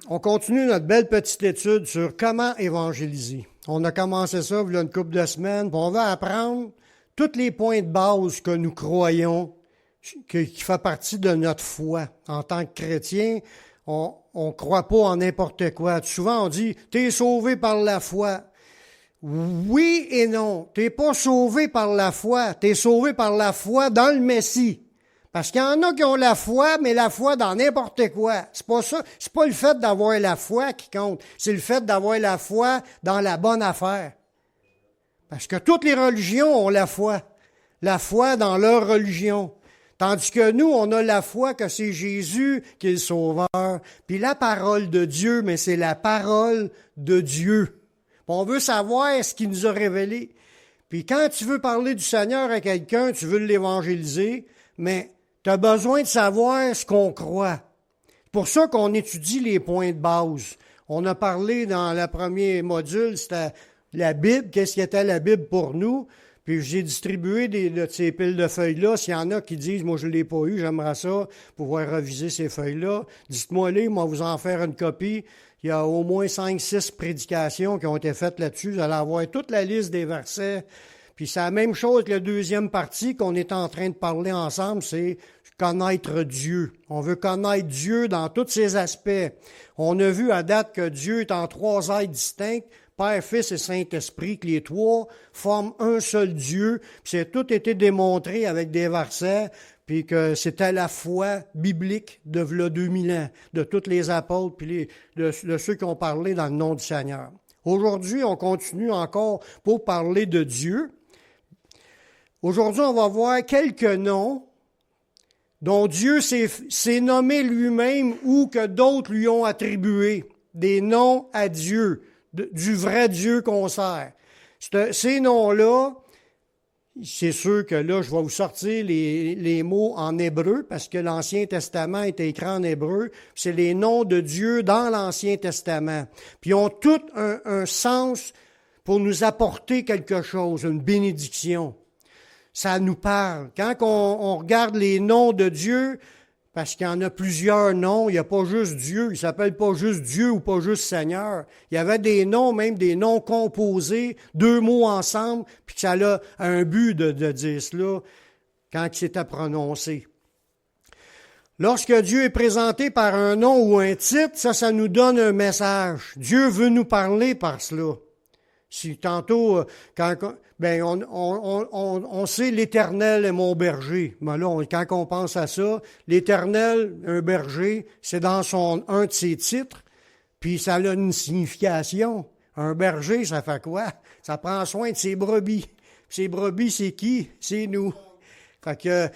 On continue notre belle petite étude sur comment évangéliser. On a commencé ça il y a une couple de semaines, puis on va apprendre tous les points de base que nous croyons, qui fait partie de notre foi. En tant que chrétien, on ne croit pas en n'importe quoi. Souvent, on dit « T'es sauvé par la foi ». Oui et non. T'es pas sauvé par la foi. T'es sauvé par la foi dans le Messie. Parce qu'il y en a qui ont la foi, mais la foi dans n'importe quoi. C'est pas ça. C'est pas le fait d'avoir la foi qui compte. C'est le fait d'avoir la foi dans la bonne affaire. Parce que toutes les religions ont la foi. La foi dans leur religion. Tandis que nous, on a la foi que c'est Jésus qui est le Sauveur. Puis la parole de Dieu, mais c'est la parole de Dieu. On veut savoir ce qu'il nous a révélé. Puis quand tu veux parler du Seigneur à quelqu'un, tu veux l'évangéliser, mais tu as besoin de savoir ce qu'on croit. C'est pour ça qu'on étudie les points de base. On a parlé dans le premier module, c'était la Bible, qu'est-ce qu'était la Bible pour nous. Puis j'ai distribué de ces piles de feuilles-là. S'il y en a qui disent « Moi, je ne l'ai pas eu, j'aimerais ça, pouvoir reviser ces feuilles-là. » Dites-moi-les, moi, vous en faire une copie. Il y a au moins 5-6 prédications qui ont été faites là-dessus. Vous allez avoir toute la liste des versets. Puis c'est la même chose que la deuxième partie qu'on est en train de parler ensemble, c'est connaître Dieu. On veut connaître Dieu dans tous ses aspects. On a vu à date que Dieu est en 3 êtres distincts, Père, Fils et Saint-Esprit, que les 3 forment un seul Dieu. Puis c'est tout été démontré avec des versets, puis que c'était la foi biblique de v'là 2000 ans, de tous les apôtres, puis de ceux qui ont parlé dans le nom du Seigneur. Aujourd'hui, on continue encore pour parler de Dieu. Aujourd'hui, on va voir quelques noms dont Dieu s'est nommé lui-même ou que d'autres lui ont attribué. Des noms à Dieu, du vrai Dieu qu'on sert. Ces noms-là, c'est sûr que là, je vais vous sortir les mots en hébreu, parce que l'Ancien Testament est écrit en hébreu. C'est les noms de Dieu dans l'Ancien Testament. Puis ils ont tous un sens pour nous apporter quelque chose, une bénédiction. Ça nous parle. Quand on regarde les noms de Dieu, parce qu'il y en a plusieurs noms, il n'y a pas juste Dieu, il ne s'appelle pas juste Dieu ou pas juste Seigneur. Il y avait des noms, même des noms composés, 2 mots ensemble, puis que ça a un but de dire cela quand c'était prononcé. Lorsque Dieu est présenté par un nom ou un titre, ça nous donne un message. Dieu veut nous parler par cela. Si tantôt, on sait l'Éternel est mon berger. Mais là, quand on pense à ça, l'Éternel, un berger, c'est dans un de ses titres, puis ça a une signification. Un berger, ça fait quoi? Ça prend soin de ses brebis. Ces brebis, c'est qui? C'est nous. Fait que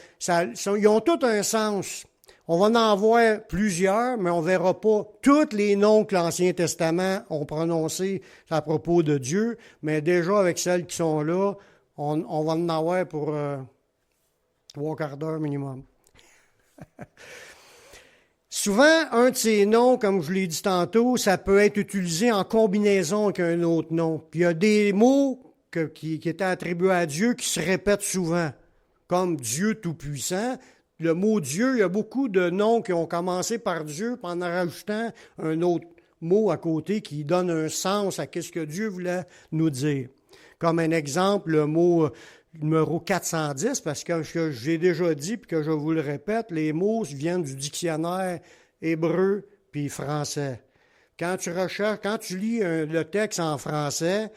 ils ont tous un sens. On va en voir plusieurs, mais on ne verra pas tous les noms que l'Ancien Testament ont prononcés à propos de Dieu, mais déjà avec celles qui sont là, on va en avoir pour 3 quarts d'heure minimum. Souvent, un de ces noms, comme je l'ai dit tantôt, ça peut être utilisé en combinaison avec un autre nom. Puis il y a des mots qui étaient attribués à Dieu qui se répètent souvent, comme Dieu Tout-Puissant. Le mot Dieu, il y a beaucoup de noms qui ont commencé par Dieu, puis en rajoutant un autre mot à côté qui donne un sens à ce que Dieu voulait nous dire. Comme un exemple, le mot numéro 410, parce que j'ai déjà dit, puis que je vous le répète, les mots viennent du dictionnaire hébreu puis français. Quand tu recherches, quand tu lis le texte en français,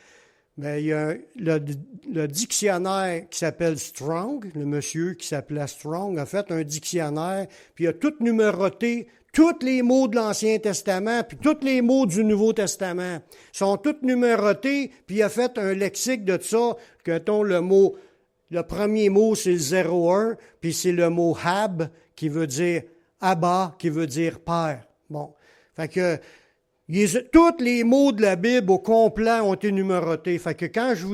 bien, il y a le dictionnaire qui s'appelle Strong, le monsieur qui s'appelait Strong a fait un dictionnaire, puis il a tout numéroté, tous les mots de l'Ancien Testament, puis tous les mots du Nouveau Testament sont tous numérotés, puis il a fait un lexique de ça, que le premier mot c'est le 01, puis c'est le mot Hab, qui veut dire Abba, qui veut dire Père. Bon, fait que tous les mots de la Bible au complet ont été numérotés. Fait que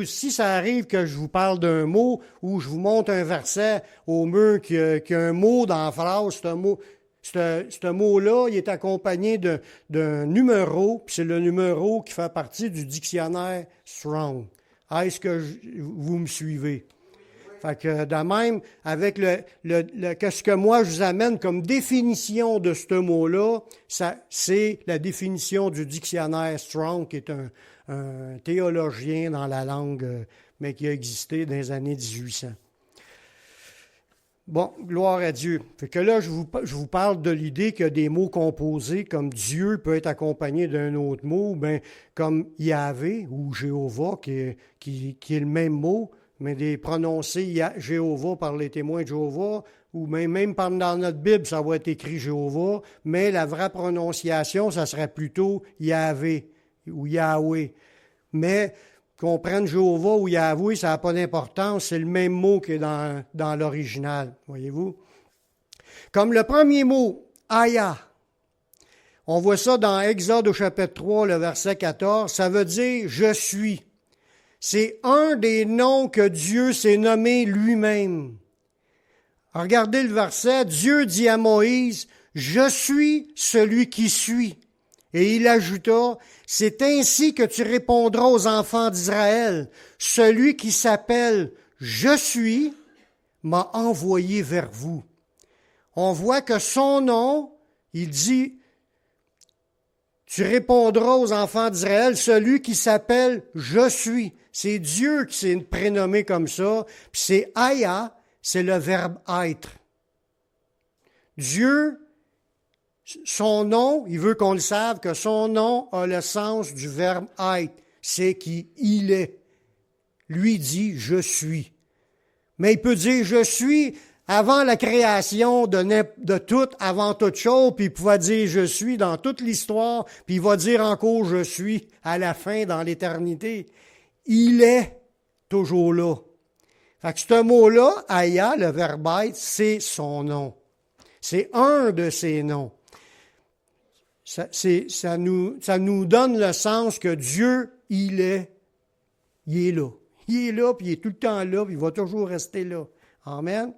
si ça arrive que je vous parle d'un mot ou je vous montre un verset au mur qui a un mot dans la phrase, ce mot-là, il est accompagné d'un numéro, puis c'est le numéro qui fait partie du dictionnaire Strong. Est-ce que vous me suivez? Fait que de même, avec ce que moi je vous amène comme définition de ce mot-là, c'est la définition du dictionnaire Strong, qui est un théologien dans la langue, mais qui a existé dans les années 1800. Bon, gloire à Dieu. Fait que là, je vous parle de l'idée qu'il y a des mots composés, comme Dieu peut être accompagné d'un autre mot, bien, comme Yahvé ou Jéhovah, qui est le même mot, mais des prononcés Jéhovah par les témoins de Jéhovah, ou même dans notre Bible, ça va être écrit Jéhovah, mais la vraie prononciation, ça serait plutôt Yahvé ou Yahweh. Mais qu'on prenne Jéhovah ou Yahweh, ça n'a pas d'importance, c'est le même mot qui est dans l'original, voyez-vous. Comme le premier mot, Aya, on voit ça dans Exode au chapitre 3, le verset 14, ça veut dire « je suis ». C'est un des noms que Dieu s'est nommé lui-même. Regardez le verset, Dieu dit à Moïse, « Je suis celui qui suis ». Et il ajouta, « C'est ainsi que tu répondras aux enfants d'Israël. Celui qui s'appelle « Je suis » m'a envoyé vers vous. » On voit que son nom, il dit, « Tu répondras aux enfants d'Israël, celui qui s'appelle « Je suis ». C'est Dieu qui s'est prénommé comme ça, puis c'est « Aya », c'est le verbe « être ». Dieu, son nom, il veut qu'on le sache, que son nom a le sens du verbe « être », c'est qui il est. Lui dit « je suis ». Mais il peut dire « je suis » avant la création de tout, avant toute chose, puis il pouvait dire « je suis » dans toute l'histoire, puis il va dire encore « je suis » à la fin, dans l'éternité. Il est toujours là. Fait que ce mot-là, « Aya », le verbe « être », c'est son nom. C'est un de ses noms. Ça nous donne le sens que Dieu, il est là. Il est là, puis il est tout le temps là, puis il va toujours rester là. Amen.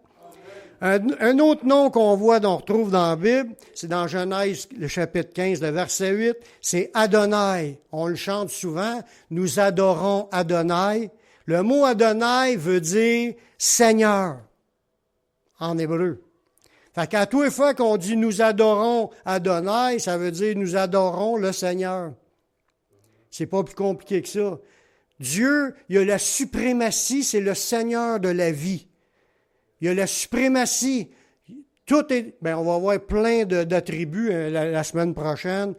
Un autre nom qu'on voit, qu'on retrouve dans la Bible, c'est dans Genèse, le chapitre 15, le verset 8, c'est Adonai. On le chante souvent, nous adorons Adonai. Le mot Adonai veut dire Seigneur, en hébreu. Fait qu'à tous les fois qu'on dit nous adorons Adonai, ça veut dire nous adorons le Seigneur. C'est pas plus compliqué que ça. Dieu, il a la suprématie, c'est le Seigneur de la vie. Il y a la suprématie. Tout est, on va avoir plein d'attributs la semaine prochaine.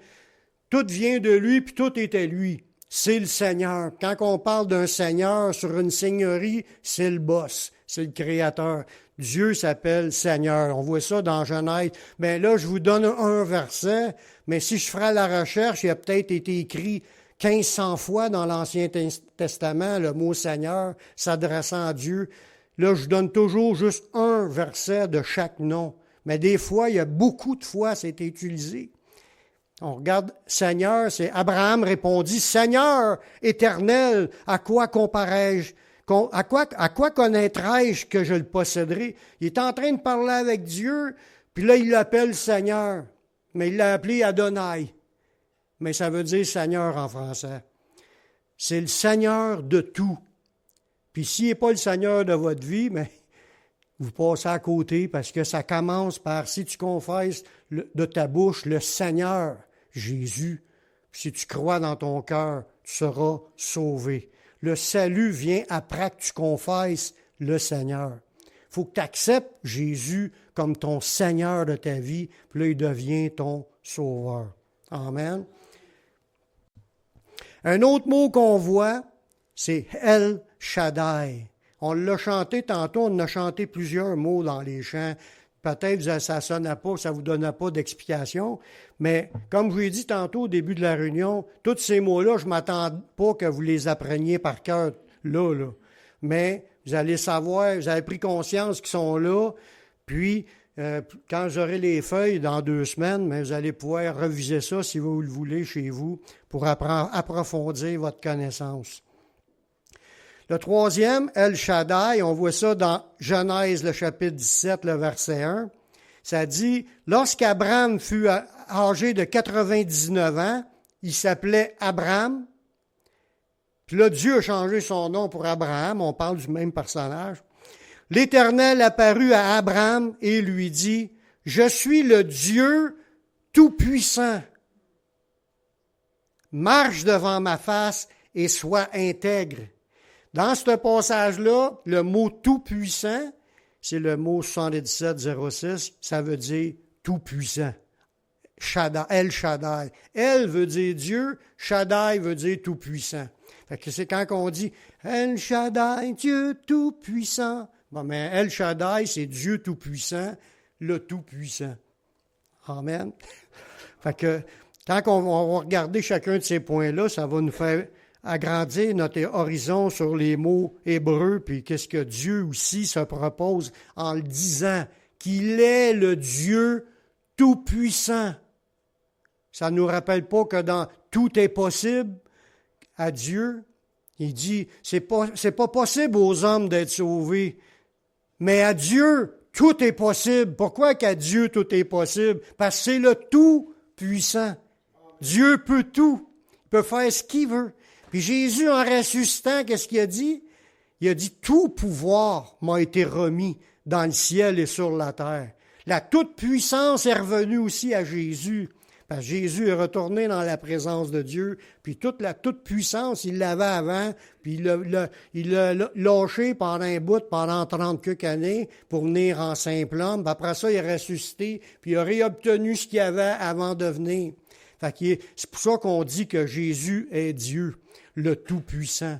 Tout vient de lui, puis tout est à lui. C'est le Seigneur. Quand on parle d'un Seigneur sur une seigneurie, c'est le boss, c'est le Créateur. Dieu s'appelle Seigneur. On voit ça dans Genèse. Mais là, je vous donne un verset, mais si je ferais la recherche, il a peut-être été écrit 1500 fois dans l'Ancien Testament, le mot Seigneur s'adressant à Dieu. Là, je donne toujours juste un verset de chaque nom. Mais des fois, il y a beaucoup de fois, c'est utilisé. On regarde Seigneur, c'est Abraham répondit, Seigneur éternel, à quoi comparais-je? À quoi connaîtrai-je que je le posséderai? Il est en train de parler avec Dieu, puis là, il l'appelle Seigneur. Mais il l'a appelé Adonai. Mais ça veut dire Seigneur en français. C'est le Seigneur de tout. Puis s'il n'est pas le Seigneur de votre vie, mais vous passez à côté parce que ça commence par, si tu confesses de ta bouche le Seigneur Jésus, si tu crois dans ton cœur, tu seras sauvé. Le salut vient après que tu confesses le Seigneur. Il faut que tu acceptes Jésus comme ton Seigneur de ta vie, puis là, il devient ton sauveur. Amen. Un autre mot qu'on voit, c'est El Shaddai. On l'a chanté tantôt, on a chanté plusieurs mots dans les chants. Peut-être que ça ne sonnait pas, ça ne vous donnait pas d'explication, mais comme je vous ai dit tantôt au début de la réunion, tous ces mots-là, je ne m'attends pas que vous les appreniez par cœur là. Mais vous allez savoir, vous avez pris conscience qu'ils sont là, puis quand j'aurai les feuilles dans 2 semaines, mais vous allez pouvoir reviser ça si vous le voulez chez vous pour approfondir votre connaissance. Le troisième, El Shaddai, on voit ça dans Genèse, le chapitre 17, le verset 1. Ça dit, lorsqu'Abraham fut âgé de 99 ans, il s'appelait Abram. Puis là, Dieu a changé son nom pour Abraham, on parle du même personnage. l'Éternel apparut à Abraham et lui dit, « Je suis le Dieu Tout-Puissant. Marche devant ma face et sois intègre. » Dans ce passage-là, le mot Tout-Puissant, c'est le mot 7706, ça veut dire Tout-Puissant. Shaddai, El Shaddai. El veut dire Dieu, Shaddai veut dire Tout-Puissant. Fait que c'est quand on dit El Shaddai, Dieu Tout-Puissant. Bon, mais El Shaddai, c'est Dieu Tout-Puissant, le Tout-Puissant. Amen. Fait que quand on va regarder chacun de ces points-là, ça va nous faire agrandir notre horizon sur les mots hébreux, puis qu'est-ce que Dieu aussi se propose en le disant, qu'il est le Dieu Tout-Puissant. Ça ne nous rappelle pas que dans tout est possible à Dieu. Il dit, c'est pas possible aux hommes d'être sauvés, mais à Dieu, tout est possible. Pourquoi qu'à Dieu, tout est possible? Parce que c'est le Tout-Puissant. Dieu peut tout. Il peut faire ce qu'il veut. Puis Jésus, en ressuscitant, qu'est-ce qu'il a dit? Il a dit, tout pouvoir m'a été remis dans le ciel et sur la terre. La toute-puissance est revenue aussi à Jésus. Parce que Jésus est retourné dans la présence de Dieu, puis toute la toute-puissance, il l'avait avant, puis il l'a lâché pendant un bout, pendant 30 quelques années, pour venir en simple homme. Puis après ça, il est ressuscité, puis il a réobtenu ce qu'il avait avant de venir. Fait que c'est pour ça qu'on dit que Jésus est Dieu, le Tout-Puissant.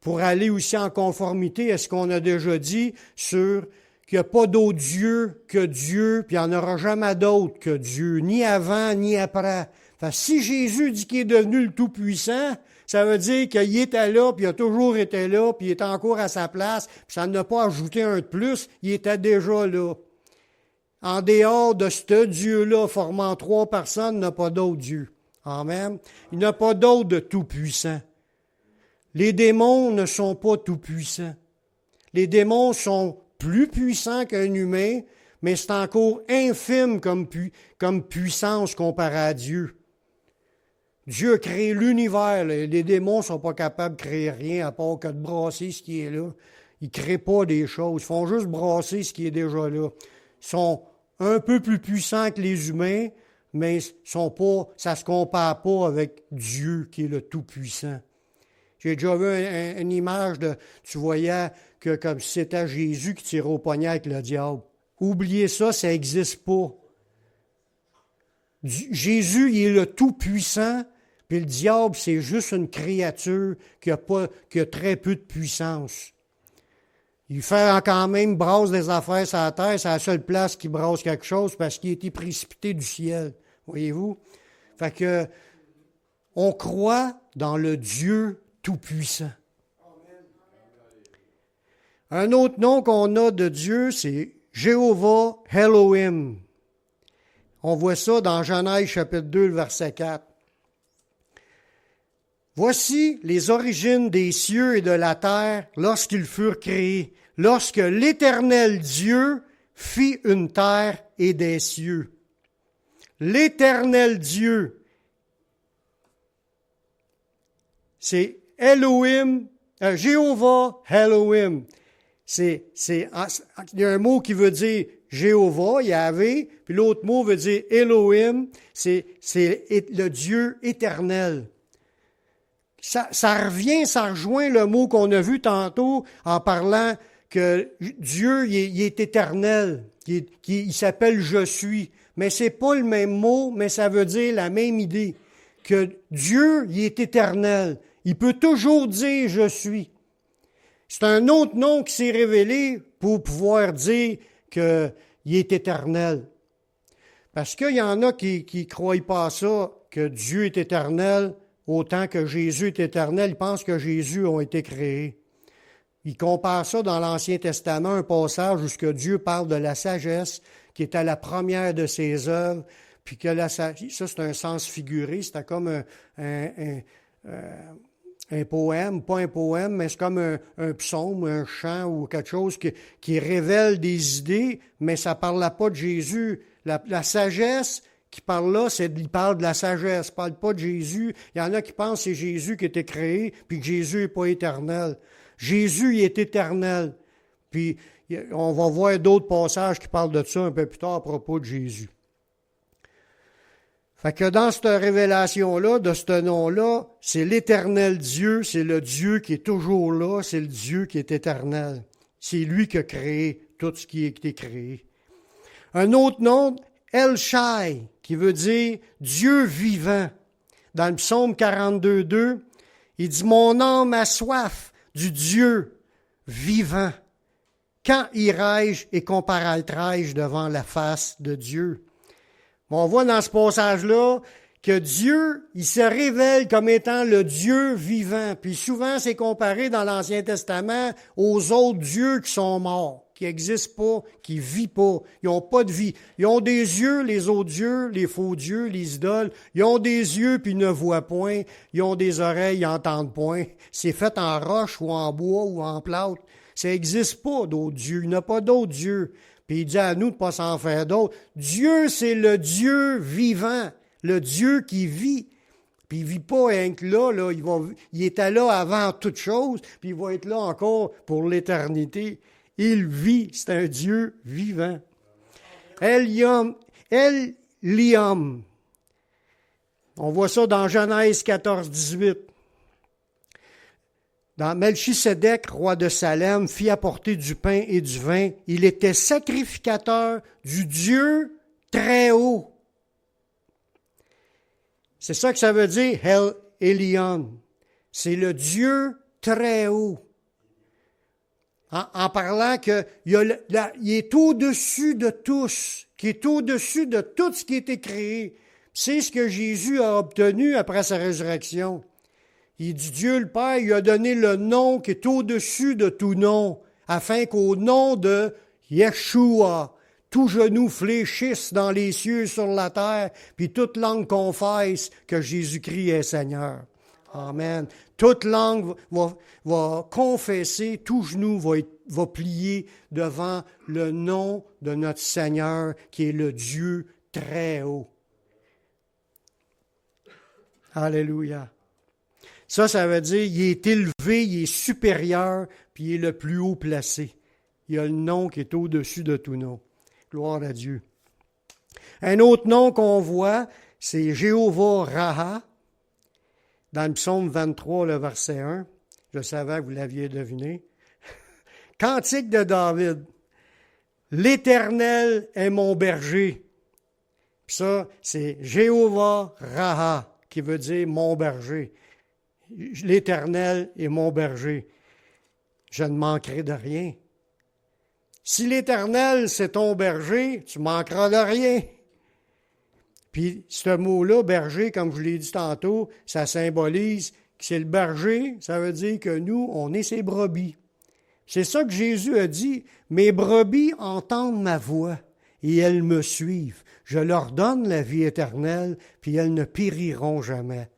Pour aller aussi en conformité à ce qu'on a déjà dit sur qu'il n'y a pas d'autre Dieu que Dieu, puis il n'y en aura jamais d'autre que Dieu, ni avant, ni après. Fait que si Jésus dit qu'il est devenu le Tout-Puissant, ça veut dire qu'il était là, puis il a toujours été là, puis il est encore à sa place, puis ça n'a pas ajouté un de plus, il était déjà là. En dehors de ce Dieu-là, formant trois personnes, il n'y a pas d'autre Dieu. Amen. Il n'y a pas d'autre de Tout-Puissant. Les démons ne sont pas tout-puissants. Les démons sont plus puissants qu'un humain, mais c'est encore infime comme puissance comparé à Dieu. Dieu a créé l'univers. Les démons ne sont pas capables de créer rien à part que de brasser ce qui est là. Ils ne créent pas des choses. Ils font juste brasser ce qui est déjà là. Ils sont un peu plus puissants que les humains, mais ça ne se compare pas avec Dieu qui est le Tout-Puissant. J'ai déjà vu une image tu voyais que comme si c'était Jésus qui tirait au poignet avec le diable. Oubliez ça, ça n'existe pas. Jésus, il est le Tout-Puissant, puis le diable, c'est juste une créature qui a très peu de puissance. Il fait quand même brasse des affaires sur la terre, c'est la seule place qui brasse quelque chose parce qu'il a été précipité du ciel. Voyez-vous? Fait que on croit dans le Dieu Tout-Puissant. Un autre nom qu'on a de Dieu, c'est Jéhovah Elohim. On voit ça dans Genèse chapitre 2, verset 4. Voici les origines des cieux et de la terre lorsqu'ils furent créés, lorsque l'Éternel Dieu fit une terre et des cieux. L'Éternel Dieu, c'est Elohim, Jéhovah Elohim. Il y a un mot qui veut dire Jéhovah, Yahvé, puis l'autre mot veut dire Elohim, c'est le Dieu éternel. Ça rejoint le mot qu'on a vu tantôt en parlant que Dieu, il est éternel, il s'appelle « Je suis ». Mais c'est pas le même mot, mais ça veut dire la même idée, que Dieu, il est éternel. Il peut toujours dire « Je suis ». C'est un autre nom qui s'est révélé pour pouvoir dire qu'il est éternel. Parce qu'il y en a qui ne croient pas ça, que Dieu est éternel, autant que Jésus est éternel. Ils pensent que Jésus a été créé. Ils comparent ça dans l'Ancien Testament, un passage où Dieu parle de la sagesse, qui était la première de ses œuvres, puis que ça c'est un sens figuré, c'était comme un poème, pas un poème, mais c'est comme un psaume, un chant ou quelque chose qui révèle des idées, mais ça ne parle pas de Jésus. La sagesse qui parle là, il parle de la sagesse, il ne parle pas de Jésus. Il y en a qui pensent que c'est Jésus qui a été créé, puis que Jésus n'est pas éternel. Jésus, il est éternel. Puis on va voir d'autres passages qui parlent de ça un peu plus tard à propos de Jésus. Fait que dans cette révélation-là, de ce nom-là, c'est l'Éternel Dieu, c'est le Dieu qui est toujours là, c'est le Dieu qui est éternel. C'est lui qui a créé tout ce qui a été créé. Un autre nom, El Shai, qui veut dire Dieu vivant. Dans le psaume 42:2, il dit « Mon âme a soif du Dieu vivant. Quand irai-je et comparaîtrai-je devant la face de Dieu? » On voit dans ce passage-là que Dieu, il se révèle comme étant le Dieu vivant. Puis souvent, c'est comparé dans l'Ancien Testament aux autres dieux qui sont morts, qui n'existent pas, qui ne vivent pas. Ils n'ont pas de vie. Ils ont des yeux, les autres dieux, les faux dieux, les idoles. Ils ont des yeux, puis ils ne voient point. Ils ont des oreilles, ils n'entendent point. C'est fait en roche ou en bois ou en plâtre. Ça n'existe pas d'autres dieux. Il n'y a pas d'autres dieux. Puis il dit à nous de ne pas s'en faire d'autres. Dieu, c'est le Dieu vivant, le Dieu qui vit. Puis il ne vit pas rien que là, il était là avant toute chose, puis il va être là encore pour l'éternité. Il vit, c'est un Dieu vivant. Eliam, on voit ça dans Genèse 14:18. Dans Melchisédek, roi de Salem, fit apporter du pain et du vin. Il était sacrificateur du Dieu très haut. C'est ça que ça veut dire, El Elyon. C'est le Dieu très haut. En parlant qu'il est au-dessus de tous, qui est au-dessus de tout ce qui a été créé. C'est ce que Jésus a obtenu après sa résurrection. Il dit, Dieu le Père, il a donné le nom qui est au-dessus de tout nom, afin qu'au nom de Yeshua, tout genou fléchisse dans les cieux, sur la terre, puis toute langue confesse que Jésus-Christ est Seigneur. Amen. Toute langue va confesser, tout genou va plier devant le nom de notre Seigneur, qui est le Dieu très haut. Alléluia. Ça veut dire il est élevé, il est supérieur, puis il est le plus haut placé. Il a le nom qui est au-dessus de tout nom. Gloire à Dieu. Un autre nom qu'on voit, c'est Jéhovah Raha, dans le psaume 23, le verset 1. Je savais que vous l'aviez deviné. Cantique de David. L'Éternel est mon berger. Puis ça, c'est Jéhovah Raha, qui veut dire mon berger. L'Éternel est mon berger. Je ne manquerai de rien. Si l'Éternel, c'est ton berger, tu manqueras de rien. Puis ce mot-là, berger, comme je vous l'ai dit tantôt, ça symbolise que c'est le berger, ça veut dire que nous, on est ses brebis. C'est ça que Jésus a dit, « Mes brebis entendent ma voix et elles me suivent. Je leur donne la vie éternelle, puis elles ne périront jamais. »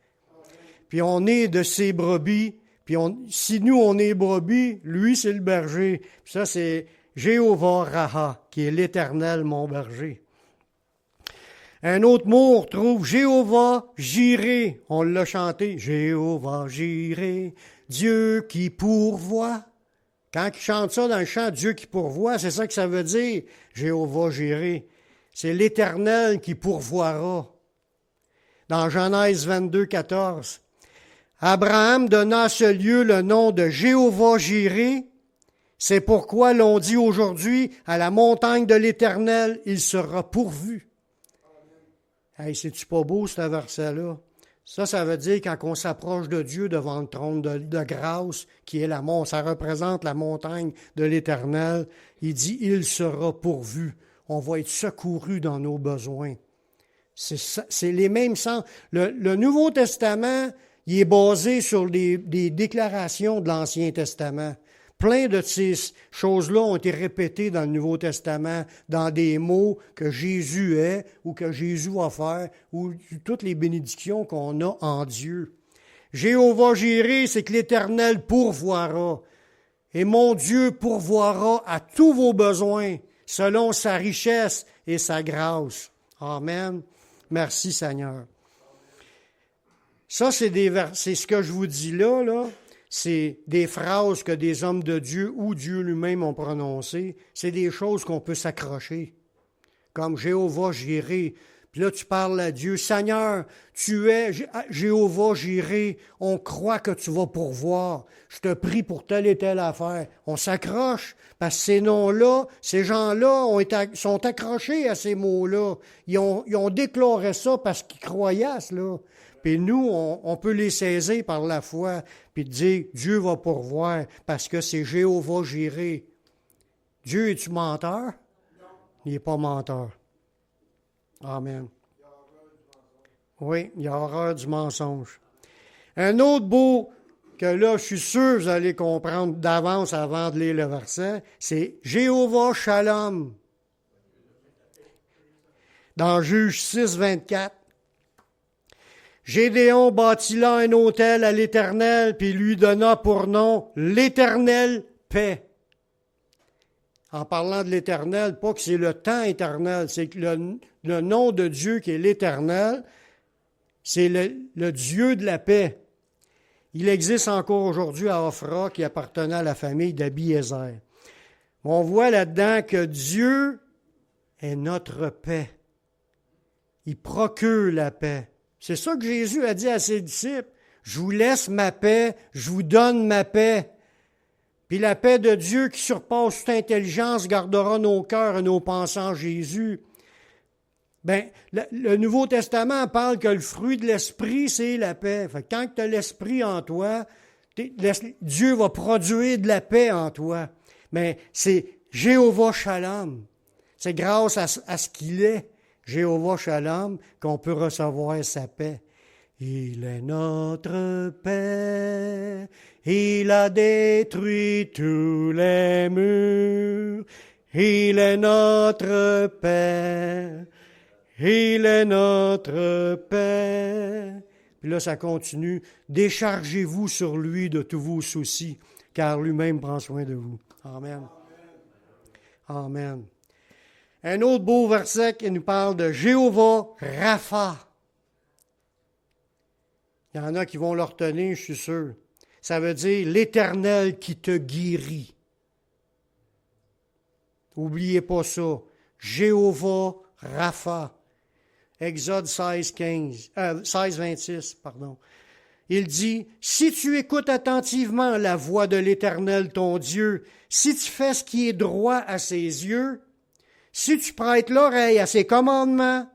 Puis on est de ses brebis, puis si nous, on est brebis, lui, c'est le berger. Puis ça, c'est Jéhovah Raha, qui est l'Éternel, mon berger. Un autre mot, on retrouve Jéhovah Jiré. On l'a chanté. Jéhovah Jiré, Dieu qui pourvoit. Quand il chante ça dans le chant, Dieu qui pourvoit, c'est ça que ça veut dire, Jéhovah Jiré. C'est l'Éternel qui pourvoira. Dans Genèse 22:14. Abraham donna à ce lieu le nom de Jéhovah Jiré. C'est pourquoi l'on dit aujourd'hui, à la montagne de l'Éternel, il sera pourvu. Hey, c'est-tu pas beau, ce verset-là? Ça veut dire quand on s'approche de Dieu devant le trône de grâce, qui est ça représente la montagne de l'Éternel. Il dit, il sera pourvu. On va être secouru dans nos besoins. C'est les mêmes sens. Le Nouveau Testament, il est basé sur des déclarations de l'Ancien Testament. Plein de ces choses-là ont été répétées dans le Nouveau Testament, dans des mots que Jésus est ou que Jésus va faire, ou toutes les bénédictions qu'on a en Dieu. Jéhovah Jiré, c'est que l'Éternel pourvoira. Et mon Dieu pourvoira à tous vos besoins, selon sa richesse et sa grâce. Amen. Merci Seigneur. Ça, c'est ce que je vous dis là. c'est des phrases que des hommes de Dieu ou Dieu lui-même ont prononcées. C'est des choses qu'on peut s'accrocher. Comme Jéhovah Jiré. Puis là, tu parles à Dieu. Seigneur, tu es Jéhovah Jiré. On croit que tu vas pourvoir. Je te prie pour telle et telle affaire. On s'accroche parce que ces noms-là, ces gens-là sont accrochés à ces mots-là. Ils ont déclaré ça parce qu'ils croyaient à cela. Puis nous, on peut les saisir par la foi, puis dire, Dieu va pourvoir, parce que c'est Jéhovah Jiré. Dieu, es-tu menteur? Il n'est pas menteur. Amen. Oui, il y a horreur du mensonge. Un autre beau, que là, je suis sûr que vous allez comprendre d'avance avant de lire le verset, c'est Jéhovah Shalom. Dans Juge 6, 24. Gédéon bâtit là un autel à l'Éternel, puis lui donna pour nom l'Éternel paix. En parlant de l'Éternel, pas que c'est le temps éternel, c'est que le nom de Dieu qui est l'Éternel, c'est le Dieu de la paix. Il existe encore aujourd'hui à Ophra, qui appartenait à la famille d'Abiézer. On voit là-dedans que Dieu est notre paix. Il procure la paix. C'est ça que Jésus a dit à ses disciples. Je vous laisse ma paix, je vous donne ma paix. Puis la paix de Dieu qui surpasse toute intelligence gardera nos cœurs et nos pensées en Jésus. Ben, le Nouveau Testament parle que le fruit de l'Esprit, c'est la paix. Fait que quand tu as l'Esprit en toi, Dieu va produire de la paix en toi. Mais c'est Jéhovah Shalom. C'est grâce à ce qu'il est, Jéhovah Shalom, qu'on peut recevoir sa paix. Il est notre paix, il a détruit tous les murs. Il est notre paix, il est notre paix. Puis là, ça continue. Déchargez-vous sur lui de tous vos soucis, car lui-même prend soin de vous. Amen. Amen. Un autre beau verset qui nous parle de Jéhovah Rapha. Il y en a qui vont le retenir, je suis sûr. Ça veut dire l'Éternel qui te guérit. N'oubliez pas ça. Jéhovah Rapha. Exode 16, 26. Il dit, « Si tu écoutes attentivement la voix de l'Éternel ton Dieu, si tu fais ce qui est droit à ses yeux, si tu prêtes l'oreille à ses commandements,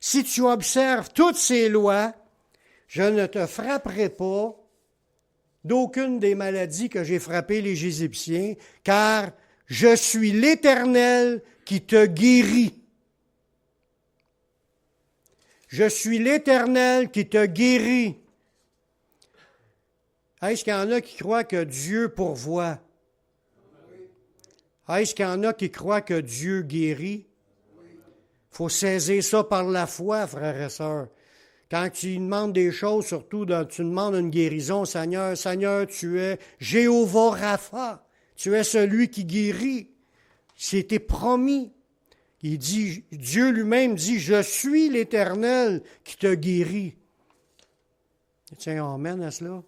si tu observes toutes ses lois, je ne te frapperai pas d'aucune des maladies que j'ai frappées les Égyptiens, car je suis l'Éternel qui te guérit. » Je suis l'Éternel qui te guérit. Est-ce qu'il y en a qui croient que Dieu pourvoit? Est-ce qu'il y en a qui croient que Dieu guérit? Il faut saisir ça par la foi, frères et sœurs. Quand tu demandes des choses, surtout tu demandes une guérison, Seigneur, tu es Jéhovah Rapha. Tu es celui qui guérit. C'était promis. Il dit, Dieu lui-même dit, je suis l'Éternel qui te guérit. Tiens, amen à cela.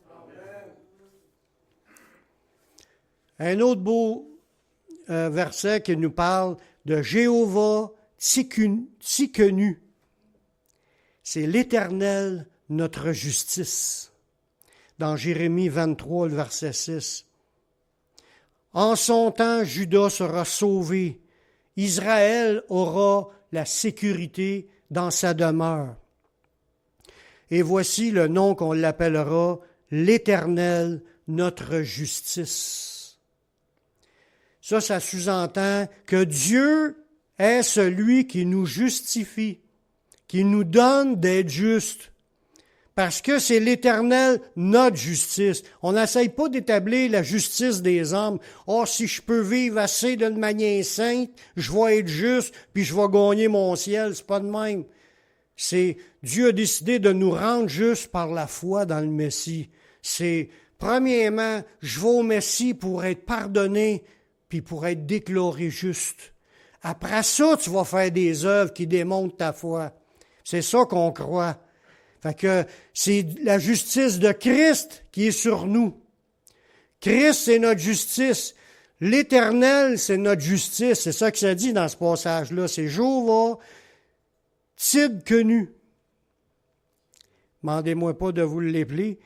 Un autre beau verset qui nous parle de Jéhovah Tsikenu. C'est l'Éternel, notre justice. Dans Jérémie 23, le verset 6. En son temps, Juda sera sauvé. Israël aura la sécurité dans sa demeure. Et voici le nom qu'on l'appellera, l'Éternel, notre justice. Ça sous-entend que Dieu est celui qui nous justifie, qui nous donne d'être justes, parce que c'est l'Éternel, notre justice. On n'essaye pas d'établir la justice des hommes. « Oh, si je peux vivre assez d'une manière sainte, je vais être juste, puis je vais gagner mon ciel. » C'est pas de même. C'est Dieu a décidé de nous rendre justes par la foi dans le Messie. C'est, premièrement, je vais au Messie pour être pardonné, puis pour être déclaré juste. Après ça, tu vas faire des œuvres qui démontrent ta foi. C'est ça qu'on croit. Fait que c'est la justice de Christ qui est sur nous. Christ, c'est notre justice. L'Éternel, c'est notre justice. C'est ça que ça dit dans ce passage-là. C'est Jéhovah, Tidkenu. Demandez-moi pas de vous l'épeler.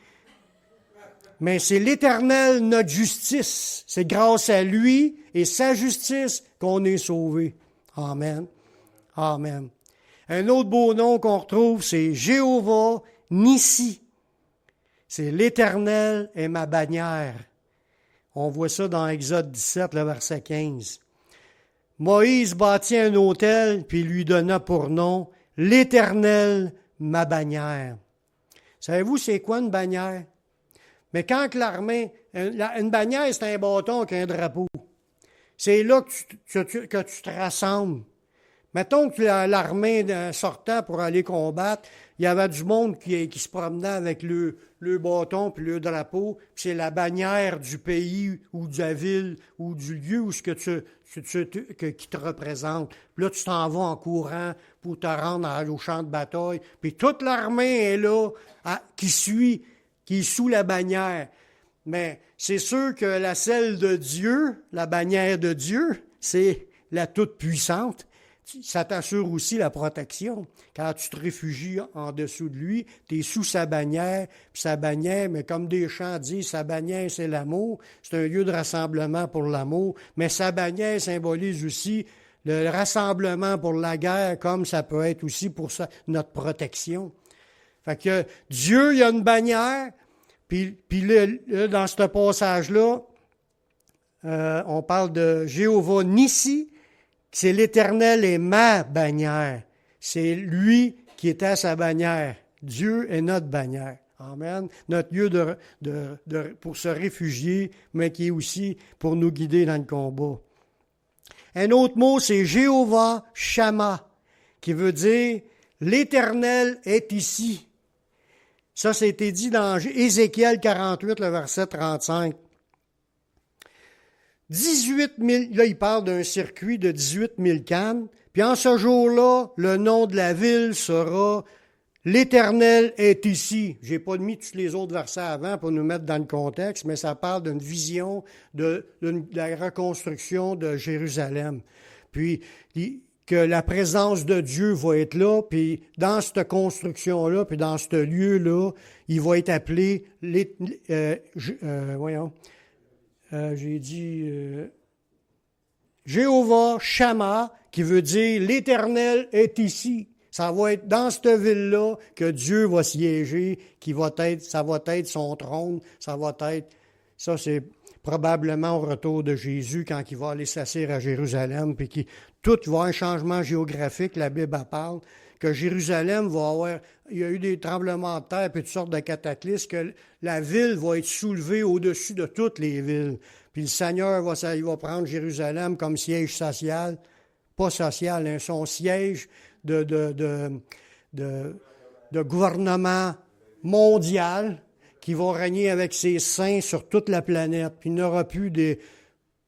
Mais c'est l'Éternel, notre justice. C'est grâce à lui et sa justice qu'on est sauvé. Amen. Amen. Un autre beau nom qu'on retrouve, c'est Jéhovah Nissi. C'est l'Éternel est ma bannière. On voit ça dans Exode 17, le verset 15. Moïse bâtit un autel, puis lui donna pour nom l'Éternel, ma bannière. Savez-vous, c'est quoi une bannière? Mais quand l'armée... Une bannière, c'est un bâton avec un drapeau. C'est là que tu te rassembles. Mettons que l'armée sortait pour aller combattre, il y avait du monde qui se promenait avec le bâton puis le drapeau, puis c'est la bannière du pays ou de la ville ou du lieu où qui te représente. Puis là, tu t'en vas en courant pour te rendre au champ de bataille, puis toute l'armée est là, qui est sous la bannière. Mais c'est sûr que celle de Dieu, la bannière de Dieu, c'est la toute-puissante. Ça t'assure aussi la protection. Quand tu te réfugies en dessous de lui, tu es sous sa bannière, puis sa bannière, mais comme des chants disent, sa bannière, c'est l'amour. C'est un lieu de rassemblement pour l'amour, mais sa bannière symbolise aussi le rassemblement pour la guerre, comme ça peut être aussi pour notre protection. Fait que Dieu, il y a une bannière, puis là, dans ce passage-là, on parle de Jéhovah Nissi, c'est l'Éternel est ma bannière. C'est lui qui est à sa bannière. Dieu est notre bannière. Amen. Notre lieu pour se réfugier, mais qui est aussi pour nous guider dans le combat. Un autre mot, c'est Jéhovah Shammah, qui veut dire l'Éternel est ici. Ça, c'était dit dans Ézéchiel 48, le verset 35. 18 000, là, il parle d'un circuit de 18 000 cannes. Puis en ce jour-là, le nom de la ville sera « L'Éternel est ici ». J'ai pas mis tous les autres versets avant pour nous mettre dans le contexte, mais ça parle d'une vision de la reconstruction de Jérusalem. Puis que la présence de Dieu va être là, puis dans cette construction-là, puis dans ce lieu-là, il va être appelé j'ai dit Jéhovah Shammah, qui veut dire l'Éternel est ici. Ça va être dans cette ville-là que Dieu va siéger, ça va être son trône, ça c'est probablement au retour de Jésus quand il va aller s'asseoir à Jérusalem, puis tout va avoir un changement géographique, la Bible parle, que Jérusalem va avoir, il y a eu des tremblements de terre et toutes sortes de cataclysmes, que la ville va être soulevée au-dessus de toutes les villes. Puis le Seigneur il va prendre Jérusalem comme siège social, pas social, hein, son siège de gouvernement mondial qui va régner avec ses saints sur toute la planète. Puis il n'y aura plus des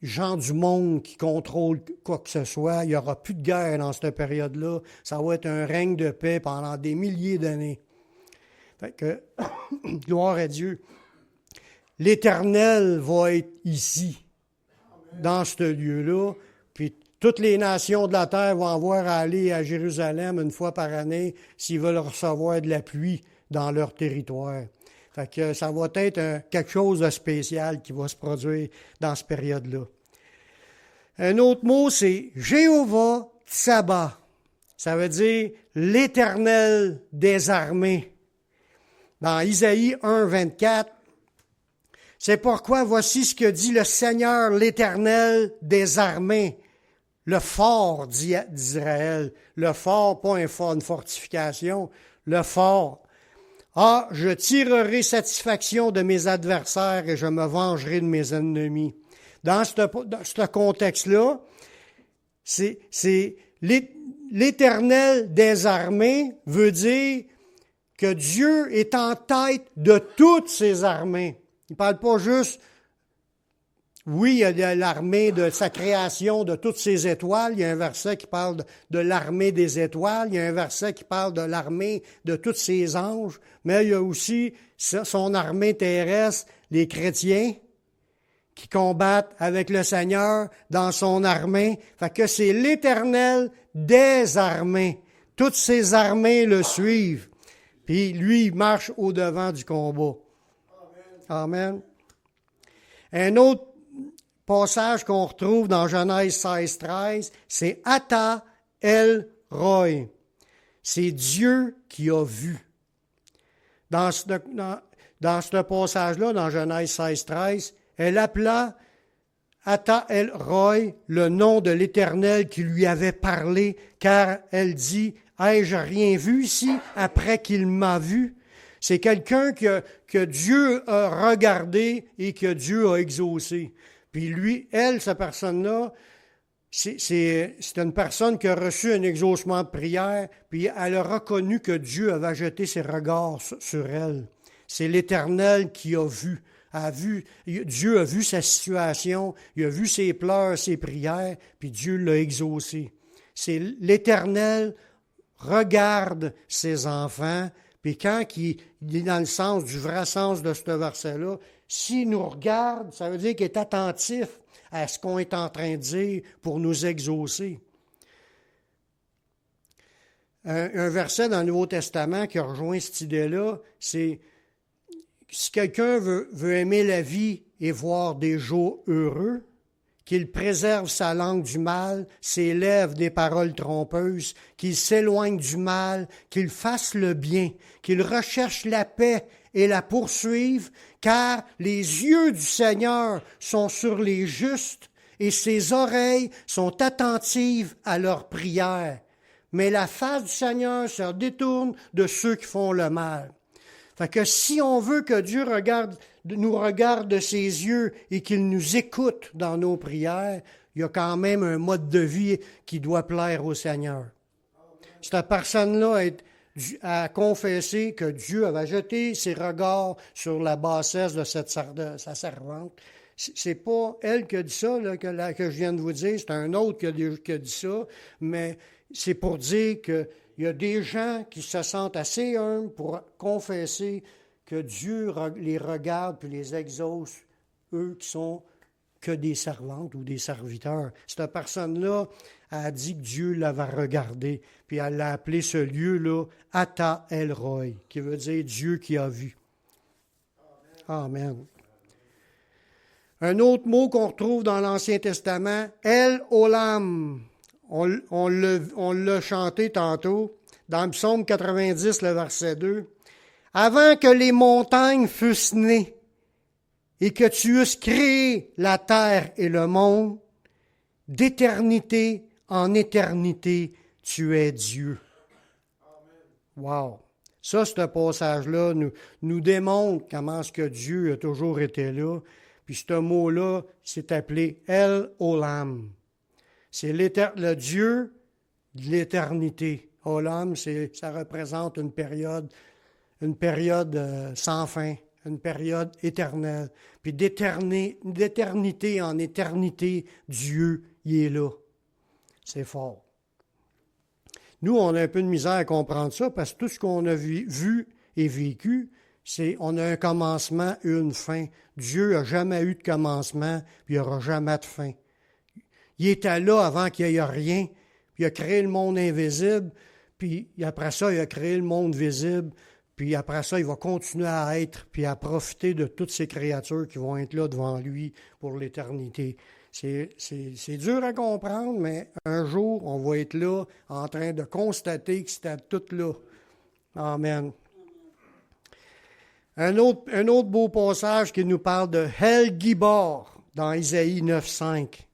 gens du monde qui contrôlent quoi que ce soit. Il n'y aura plus de guerre dans cette période-là. Ça va être un règne de paix pendant des milliers d'années. Fait que, gloire à Dieu. L'Éternel va être ici, dans ce lieu-là. Puis toutes les nations de la terre vont avoir à aller à Jérusalem une fois par année s'ils veulent recevoir de la pluie dans leur territoire. Fait que ça va être quelque chose de spécial qui va se produire dans cette période-là. Un autre mot, c'est Jéhovah Tsaba. Ça veut dire l'Éternel des armées. Dans Isaïe 1, 24, c'est pourquoi voici ce que dit le Seigneur, l'Éternel des armées, le fort d'Israël. Le fort, pas une fortification, le fort. Ah, je tirerai satisfaction de mes adversaires et je me vengerai de mes ennemis. Dans ce contexte-là, c'est l'Éternel des armées veut dire que Dieu est en tête de toutes ses armées. Il ne parle pas juste, oui, il y a l'armée de sa création, de toutes ses étoiles. Il y a un verset qui parle de l'armée des étoiles. Il y a un verset qui parle de l'armée de tous ses anges. Mais il y a aussi son armée terrestre, les chrétiens. qui combattent avec le Seigneur dans son armée. Fait que c'est l'Éternel des armées. Toutes ces armées le suivent. Puis lui, il marche au-devant du combat. Amen. Un autre passage qu'on retrouve dans Genèse 16-13, c'est Ata El Roy. C'est Dieu qui a vu. Dans ce passage-là, dans Genèse 16-13, elle appela Ata El Roy le nom de l'Éternel qui lui avait parlé, car elle dit, « Ai-je rien vu ici après qu'il m'a vu? » C'est quelqu'un que Dieu a regardé et que Dieu a exaucé. Puis lui, elle, cette personne-là, c'est une personne qui a reçu un exaucement de prière, puis elle a reconnu que Dieu avait jeté ses regards sur elle. C'est l'Éternel qui a vu. Dieu a vu sa situation, il a vu ses pleurs, ses prières, puis Dieu l'a exaucé. C'est l'Éternel regarde ses enfants, puis quand il est dans le sens, du vrai sens de ce verset-là, s'il nous regarde, ça veut dire qu'il est attentif à ce qu'on est en train de dire pour nous exaucer. Un verset dans le Nouveau Testament qui rejoint cette idée-là, c'est si quelqu'un veut aimer la vie et voir des jours heureux, qu'il préserve sa langue du mal, ses lèvres des paroles trompeuses, qu'il s'éloigne du mal, qu'il fasse le bien, qu'il recherche la paix et la poursuive, car les yeux du Seigneur sont sur les justes et ses oreilles sont attentives à leurs prières. Mais la face du Seigneur se détourne de ceux qui font le mal. Fait que si on veut que Dieu nous regarde de ses yeux et qu'il nous écoute dans nos prières, il y a quand même un mode de vie qui doit plaire au Seigneur. Cette personne-là a confessé que Dieu avait jeté ses regards sur la bassesse de sa servante. C'est pas elle qui a dit ça, là, que je viens de vous dire, c'est un autre qui a dit ça, mais c'est pour dire qu'il y a des gens qui se sentent assez humbles pour confesser que Dieu les regarde puis les exauce, eux qui sont que des servantes ou des serviteurs. Cette personne-là a dit que Dieu l'avait regardé, puis elle a appelé ce lieu-là Ata El Roy, qui veut dire Dieu qui a vu. Amen. Un autre mot qu'on retrouve dans l'Ancien Testament, El Olam. On l'a chanté tantôt, dans le psaume 90, le verset 2. « Avant que les montagnes fussent nées et que tu eusses créé la terre et le monde, d'éternité en éternité, tu es Dieu. » Wow! Ça, ce passage-là nous démontre comment est-ce que Dieu a toujours été là. Puis ce mot-là, c'est appelé El Olam. C'est le Dieu de l'éternité. Olam, ça représente une période sans fin, une période éternelle. Puis d'éternité en éternité, Dieu, il est là. C'est fort. Nous, on a un peu de misère à comprendre ça parce que tout ce qu'on a vu et vécu, on a un commencement et une fin. Dieu n'a jamais eu de commencement, puis il n'y aura jamais de fin. Il était là avant qu'il n'y ait rien, puis il a créé le monde invisible, puis après ça, il a créé le monde visible, puis après ça, il va continuer à être, puis à profiter de toutes ces créatures qui vont être là devant lui pour l'éternité. C'est dur à comprendre, mais un jour, on va être là en train de constater que c'était tout là. Amen. Un autre beau passage qui nous parle de El Gibor dans Isaïe 9,5.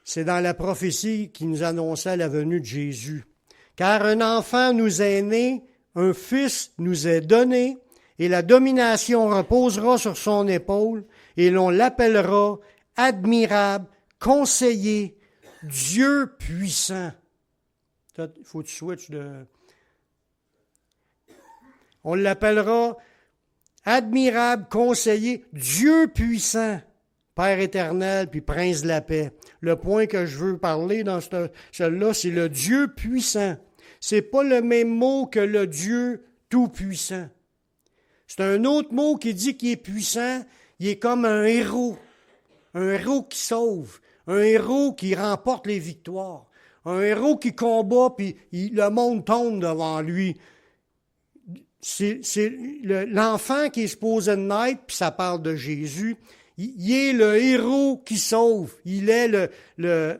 C'est dans la prophétie qui nous annonçait la venue de Jésus. « Car un enfant nous est né, un fils nous est donné, et la domination reposera sur son épaule, et l'on l'appellera admirable, conseiller, Dieu puissant. » Il faut que tu switches de... On l'appellera admirable, conseiller, Dieu puissant, Père éternel, puis Prince de la paix. Le point que je veux parler dans celui-là, c'est le Dieu puissant. C'est pas le même mot que le Dieu tout-puissant. C'est un autre mot qui dit qu'il est puissant, Il est comme un héros qui sauve, un héros qui remporte les victoires, un héros qui combat, puis le monde tombe devant lui. C'est l'enfant qui est supposé de naître, puis ça parle de Jésus. Il est le héros qui sauve. Il est le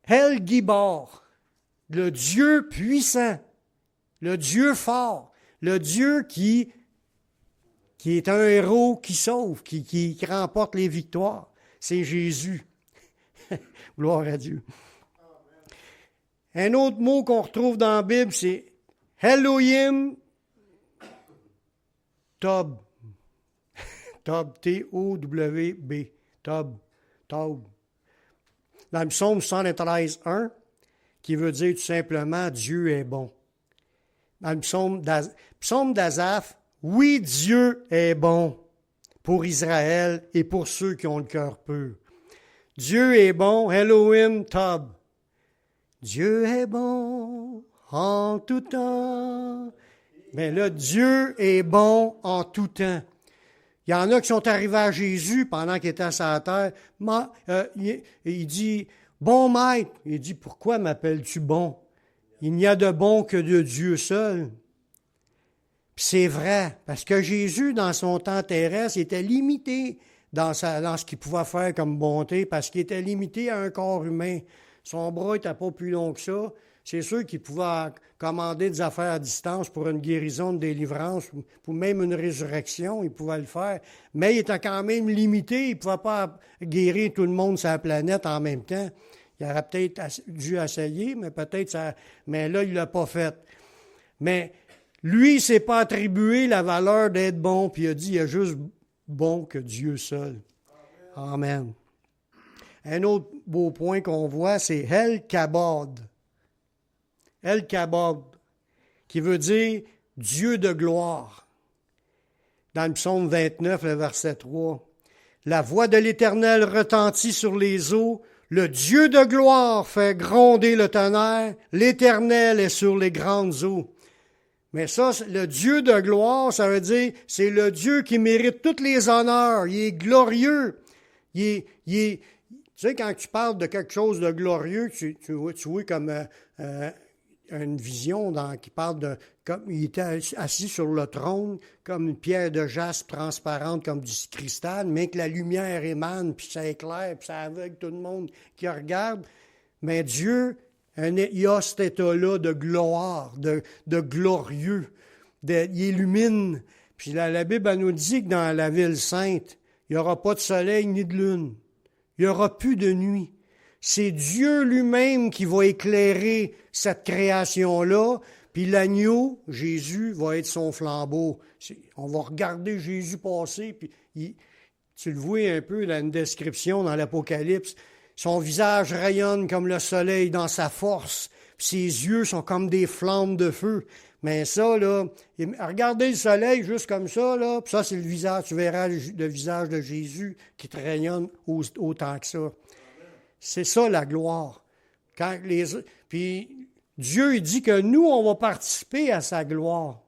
El Gibor, le Dieu puissant, le Dieu fort, le Dieu qui est un héros qui sauve, qui remporte les victoires. C'est Jésus. Gloire à Dieu. Un autre mot qu'on retrouve dans la Bible, c'est Elohim Tob. Tob, T-O-W-B. Tob. Dans le psaume 113, 1, qui veut dire tout simplement Dieu est bon. Dans le psaume d'Asaph, oui, Dieu est bon pour Israël et pour ceux qui ont le cœur pur. Dieu est bon, Elohim Tob. Dieu est bon en tout temps. Mais là, Dieu est bon en tout temps. Il y en a qui sont arrivés à Jésus pendant qu'il était sur la terre. Il dit, bon maître. Il dit, pourquoi m'appelles-tu bon? Il n'y a de bon que de Dieu seul. Puis c'est vrai, parce que Jésus, dans son temps terrestre, était limité dans ce qu'il pouvait faire comme bonté, parce qu'il était limité à un corps humain. Son bras n'était pas plus long que ça. C'est sûr qu'il pouvait commander des affaires à distance pour une guérison, une délivrance, pour même une résurrection, il pouvait le faire. Mais il était quand même limité, il ne pouvait pas guérir tout le monde sur la planète en même temps. Il aurait peut-être dû essayer, mais là, il ne l'a pas fait. Mais lui, il ne s'est pas attribué la valeur d'être bon, puis il a dit, il y a juste bon que Dieu seul. Amen. Un autre beau point qu'on voit, c'est El Kabod. El Kabod, qui veut dire Dieu de gloire. Dans le psaume 29, le verset 3. La voix de l'Éternel retentit sur les eaux. Le Dieu de gloire fait gronder le tonnerre. L'Éternel est sur les grandes eaux. Mais ça, le Dieu de gloire, ça veut dire, c'est le Dieu qui mérite tous les honneurs. Il est glorieux. Tu sais, quand tu parles de quelque chose de glorieux, tu vois comme une vision qui parle de... Comme il était assis sur le trône, comme une pierre de jaspe transparente, comme du cristal, mais que la lumière émane, puis ça éclaire, puis ça aveugle tout le monde qui regarde. Mais Dieu, il a cet état-là de gloire, de glorieux. Il illumine. Puis la Bible elle nous dit que dans la ville sainte, il n'y aura pas de soleil ni de lune. Il n'y aura plus de nuit. C'est Dieu lui-même qui va éclairer cette création-là, puis l'agneau, Jésus, va être son flambeau. On va regarder Jésus passer, puis tu le vois un peu dans une description dans l'Apocalypse. Son visage rayonne comme le soleil dans sa force, puis ses yeux sont comme des flammes de feu. Mais ça, là, regardez le soleil juste comme ça, là, puis ça, c'est le visage, tu verras le visage de Jésus qui te rayonne autant que ça. C'est ça la gloire. Puis Dieu il dit que nous, on va participer à sa gloire.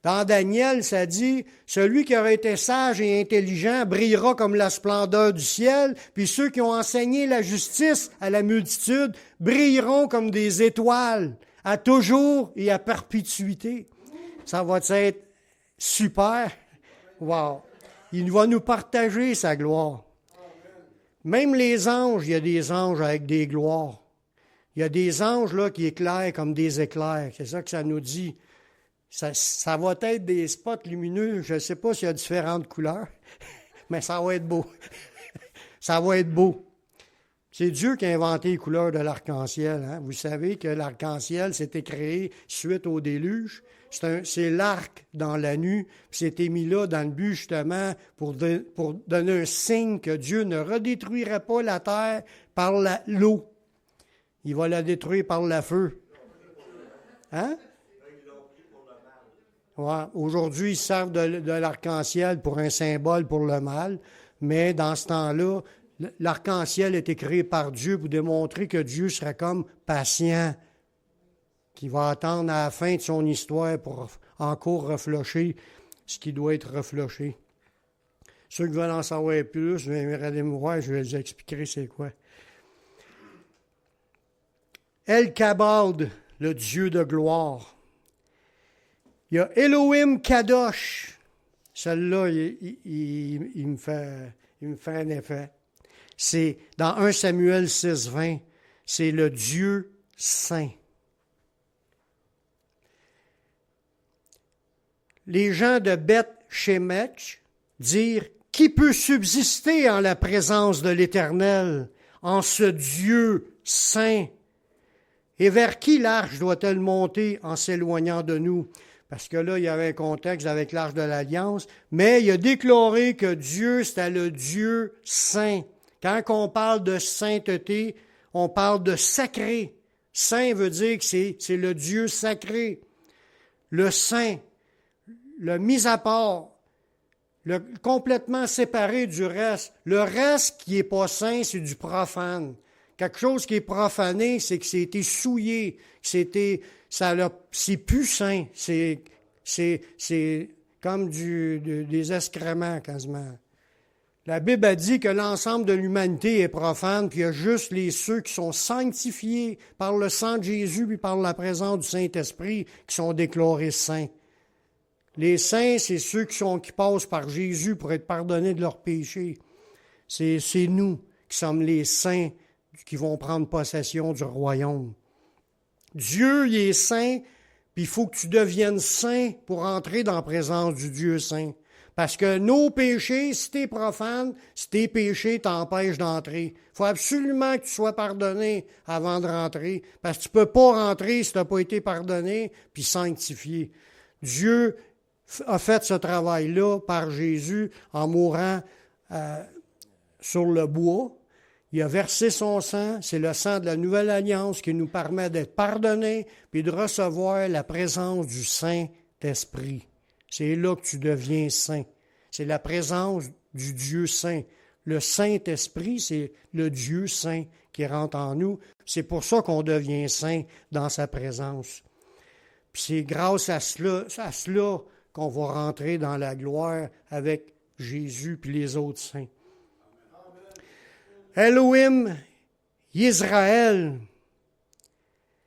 Dans Daniel, ça dit, celui qui aura été sage et intelligent brillera comme la splendeur du ciel, puis ceux qui ont enseigné la justice à la multitude brilleront comme des étoiles, à toujours et à perpétuité. Ça va être super. Wow. Il va nous partager sa gloire. Même les anges, il y a des anges avec des gloires. Il y a des anges là qui éclairent comme des éclairs. C'est ça que ça nous dit. Ça va être des spots lumineux. Je ne sais pas s'il y a différentes couleurs, mais ça va être beau. Ça va être beau. C'est Dieu qui a inventé les couleurs de l'arc-en-ciel. Hein? Vous savez que l'arc-en-ciel s'était créé suite au déluge. C'est l'arc dans la nuit. C'était mis là dans le but justement pour donner un signe que Dieu ne redétruirait pas la terre par l'eau. Il va la détruire par le feu. Hein? Ouais. Aujourd'hui, ils servent de l'arc-en-ciel pour un symbole pour le mal, mais dans ce temps-là, l'arc-en-ciel a été créé par Dieu pour démontrer que Dieu serait comme patient, qui va attendre à la fin de son histoire pour encore reflécher ce qui doit être refloché. Ceux qui veulent en savoir plus, allez me voir, je vous expliquerai c'est quoi. El-Kabod, le Dieu de gloire. Il y a Elohim Kadosh. Celle-là, il me fait un effet. C'est dans 1 Samuel 6,20, c'est le Dieu saint. Les gens de Beth-Shemesh dirent: qui peut subsister en la présence de l'Éternel, en ce Dieu saint? Et vers qui l'arche doit-elle monter en s'éloignant de nous? Parce que là, il y avait un contexte avec l'arche de l'Alliance, mais il a déclaré que Dieu, c'était le Dieu saint. Quand on parle de sainteté, on parle de sacré. Saint veut dire que c'est le Dieu sacré. Le saint, le mis à part, le complètement séparé du reste. Le reste qui n'est pas saint, c'est du profane. Quelque chose qui est profané, c'est que c'était souillé, c'est plus sain, c'est comme des excréments quasiment. La Bible a dit que l'ensemble de l'humanité est profane, puis il y a juste ceux qui sont sanctifiés par le sang de Jésus puis par la présence du Saint-Esprit qui sont déclarés saints. Les saints, c'est ceux qui passent par Jésus pour être pardonnés de leurs péchés. C'est nous qui sommes les saints qui vont prendre possession du royaume. Dieu, il est saint, puis il faut que tu deviennes saint pour entrer dans la présence du Dieu saint. Parce que nos péchés, si t'es profane, si tes péchés t'empêchent d'entrer. Il faut absolument que tu sois pardonné avant de rentrer, parce que tu ne peux pas rentrer si tu n'as pas été pardonné puis sanctifié. Dieu a fait ce travail-là par Jésus en mourant sur le bois. Il a versé son sang, c'est le sang de la nouvelle alliance qui nous permet d'être pardonnés puis de recevoir la présence du Saint-Esprit. C'est là que tu deviens saint. C'est la présence du Dieu saint. Le Saint-Esprit, c'est le Dieu saint qui rentre en nous. C'est pour ça qu'on devient saint dans sa présence. Puis c'est grâce à cela qu'on va rentrer dans la gloire avec Jésus puis les autres saints. Elohim, Israël,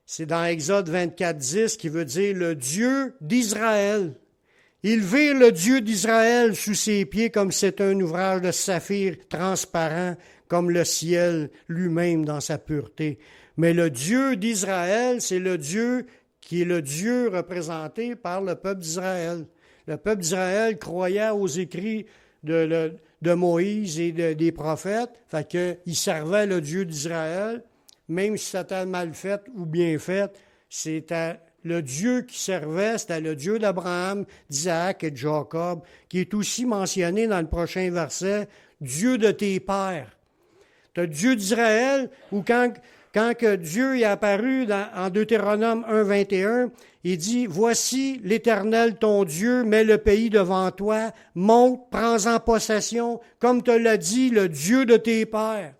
c'est dans Exode 24:10 qui veut dire le Dieu d'Israël. Ils virent le Dieu d'Israël sous ses pieds comme c'est un ouvrage de saphir transparent, comme le ciel lui-même dans sa pureté. Mais le Dieu d'Israël, c'est le Dieu qui est le Dieu représenté par le peuple d'Israël. Le peuple d'Israël croyait aux écrits de Moïse et des prophètes, fait qu'il servait le Dieu d'Israël, même si c'était mal fait ou bien fait, c'était le Dieu qui servait, c'était le Dieu d'Abraham, d'Isaac et de Jacob, qui est aussi mentionné dans le prochain verset, Dieu de tes pères. Tu as le Dieu d'Israël, ou quand que Dieu est apparu en Deutéronome 1,21, il dit, « Voici l'Éternel ton Dieu, met le pays devant toi, monte, prends-en possession, comme te l'a dit le Dieu de tes pères. »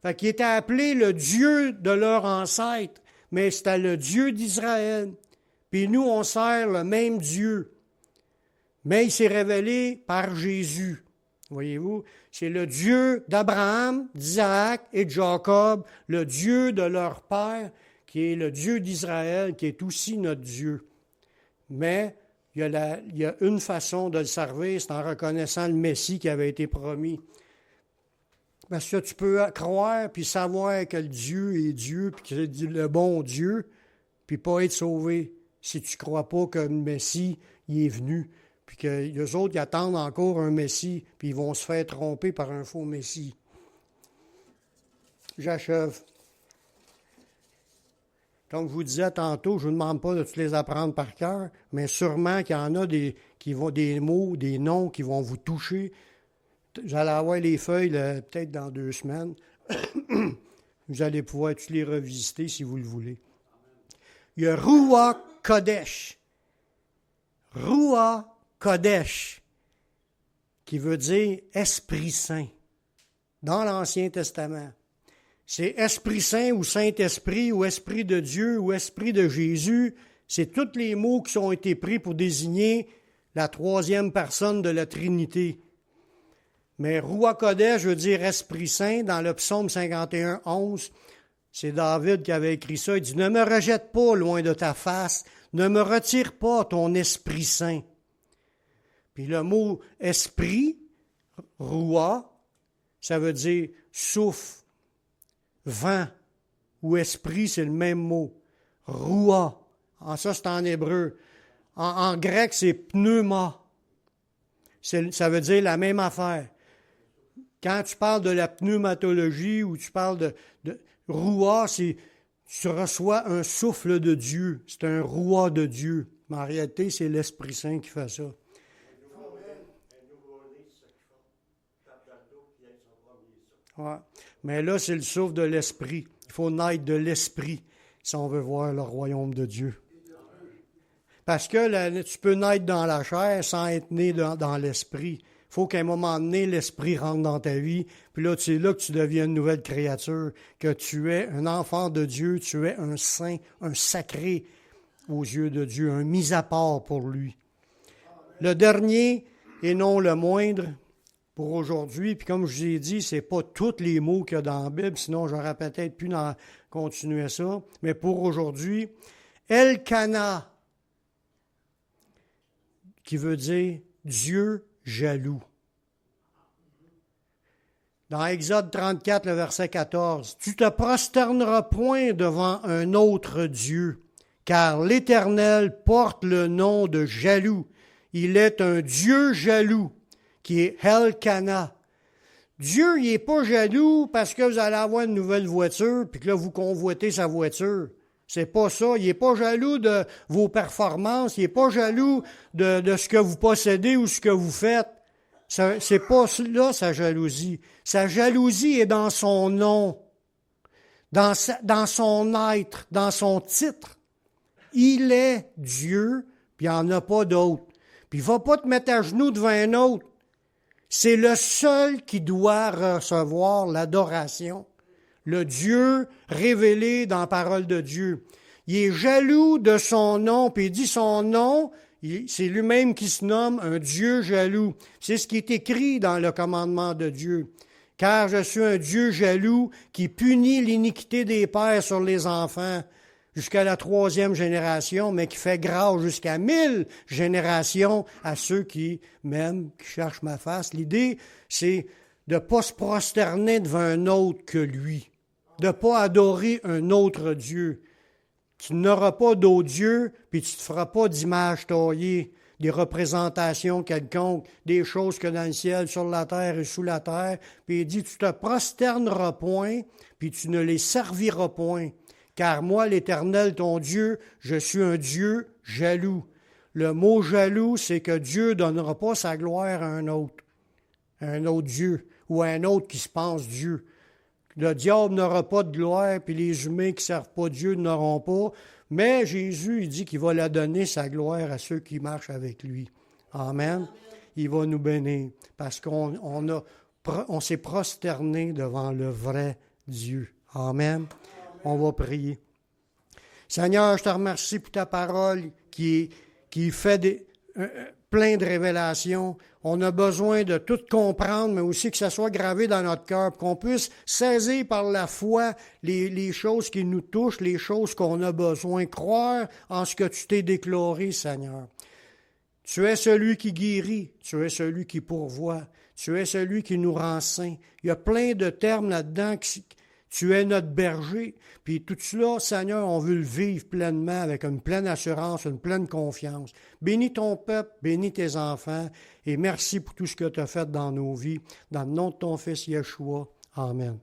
Fait qu'il était appelé le Dieu de leur ancêtre, mais c'était le Dieu d'Israël. Puis nous, on sert le même Dieu. Mais il s'est révélé par Jésus. Voyez-vous, c'est le Dieu d'Abraham, d'Isaac et de Jacob, le Dieu de leur père, qui est le Dieu d'Israël, qui est aussi notre Dieu. Mais il y a une façon de le servir, c'est en reconnaissant le Messie qui avait été promis. Parce que tu peux croire puis savoir que le Dieu est Dieu, puis que c'est le bon Dieu, puis pas être sauvé si tu ne crois pas que le Messie il est venu. Puis que les autres, ils attendent encore un Messie, puis ils vont se faire tromper par un faux Messie. J'achève. Comme je vous disais tantôt, je ne vous demande pas de tous les apprendre par cœur, mais sûrement qu'il y en a des mots, des noms qui vont vous toucher. Vous allez avoir les feuilles peut-être dans 2 semaines. Vous allez pouvoir tous les revisiter si vous le voulez. Il y a Ruach Kodesh. Ruach Kodesh, qui veut dire Esprit Saint, dans l'Ancien Testament. C'est Esprit Saint ou Saint-Esprit ou Esprit de Dieu ou Esprit de Jésus. C'est tous les mots qui ont été pris pour désigner la troisième personne de la Trinité. Mais Ruach Kodesh veut dire Esprit Saint dans le psaume 51, 11. C'est David qui avait écrit ça. Il dit, « Ne me rejette pas loin de ta face, ne me retire pas ton Esprit Saint. » Puis le mot « esprit », Ruach, ça veut dire souffle, vent ou esprit, c'est le même mot. Ruach, ça c'est en hébreu. En grec, c'est pneuma. Ça veut dire la même affaire. Quand tu parles de la pneumatologie ou tu parles de Ruach, c'est tu reçois un souffle de Dieu. C'est un Ruach de Dieu. Mais en réalité, c'est l'Esprit Saint qui fait ça. Ouais. Mais là, c'est le souffle de l'Esprit. Il faut naître de l'Esprit si on veut voir le royaume de Dieu. Parce que tu peux naître dans la chair sans être né dans l'Esprit. Il faut qu'à un moment donné, l'Esprit rentre dans ta vie. Puis là, c'est là que tu deviens une nouvelle créature, que tu es un enfant de Dieu, tu es un saint, un sacré aux yeux de Dieu, un mis à part pour lui. Le dernier, et non le moindre, pour aujourd'hui, puis comme je vous ai dit, c'est pas tous les mots qu'il y a dans la Bible, sinon j'aurais peut-être pu continuer ça. Mais pour aujourd'hui, Elkana, qui veut dire Dieu jaloux. Dans Exode 34, le verset 14, « Tu te prosterneras point devant un autre Dieu, car l'Éternel porte le nom de jaloux. Il est un Dieu jaloux, qui est Elkana. » Dieu, il n'est pas jaloux parce que vous allez avoir une nouvelle voiture, puis que là, vous convoitez sa voiture. C'est pas ça. Il n'est pas jaloux de vos performances. Il n'est pas jaloux de ce que vous possédez ou ce que vous faites. C'est pas là sa jalousie. Sa jalousie est dans son nom, dans son être, dans son titre. Il est Dieu, puis il n'y en a pas d'autre. Puis il ne va pas te mettre à genoux devant un autre. C'est le seul qui doit recevoir l'adoration. Le Dieu révélé dans la parole de Dieu. Il est jaloux de son nom, puis il dit son nom, c'est lui-même qui se nomme un Dieu jaloux. C'est ce qui est écrit dans le commandement de Dieu. Car je suis un Dieu jaloux qui punit l'iniquité des pères sur les enfants jusqu'à la 3e génération, mais qui fait grâce jusqu'à 1000 générations à ceux qui m'aiment, qui cherchent ma face. L'idée, c'est de ne pas se prosterner devant un autre que lui, de ne pas adorer un autre Dieu. Tu n'auras pas d'autre Dieu, puis tu ne te feras pas d'image taillée, des représentations quelconques, des choses que dans le ciel, sur la terre et sous la terre. Puis il dit, tu te prosterneras point, puis tu ne les serviras point. Car moi, l'Éternel, ton Dieu, je suis un Dieu jaloux. Le mot jaloux, c'est que Dieu ne donnera pas sa gloire à un autre Dieu, ou à un autre qui se pense Dieu. Le diable n'aura pas de gloire, puis les humains qui ne servent pas Dieu n'auront pas. Mais Jésus, il dit qu'il va la donner, sa gloire, à ceux qui marchent avec lui. Amen. Il va nous bénir, parce qu'on s'est prosterné devant le vrai Dieu. Amen. On va prier. Seigneur, je te remercie pour ta parole qui fait plein de révélations. On a besoin de tout comprendre, mais aussi que ça soit gravé dans notre cœur, qu'on puisse saisir par la foi les choses qui nous touchent, les choses qu'on a besoin, croire en ce que tu t'es déclaré, Seigneur. Tu es celui qui guérit, tu es celui qui pourvoit, tu es celui qui nous rend saints. Il y a plein de termes là-dedans tu es notre berger. Puis tout cela, Seigneur, on veut le vivre pleinement, avec une pleine assurance, une pleine confiance. Bénis ton peuple, bénis tes enfants, et merci pour tout ce que tu as fait dans nos vies. Dans le nom de ton Fils Yeshua. Amen.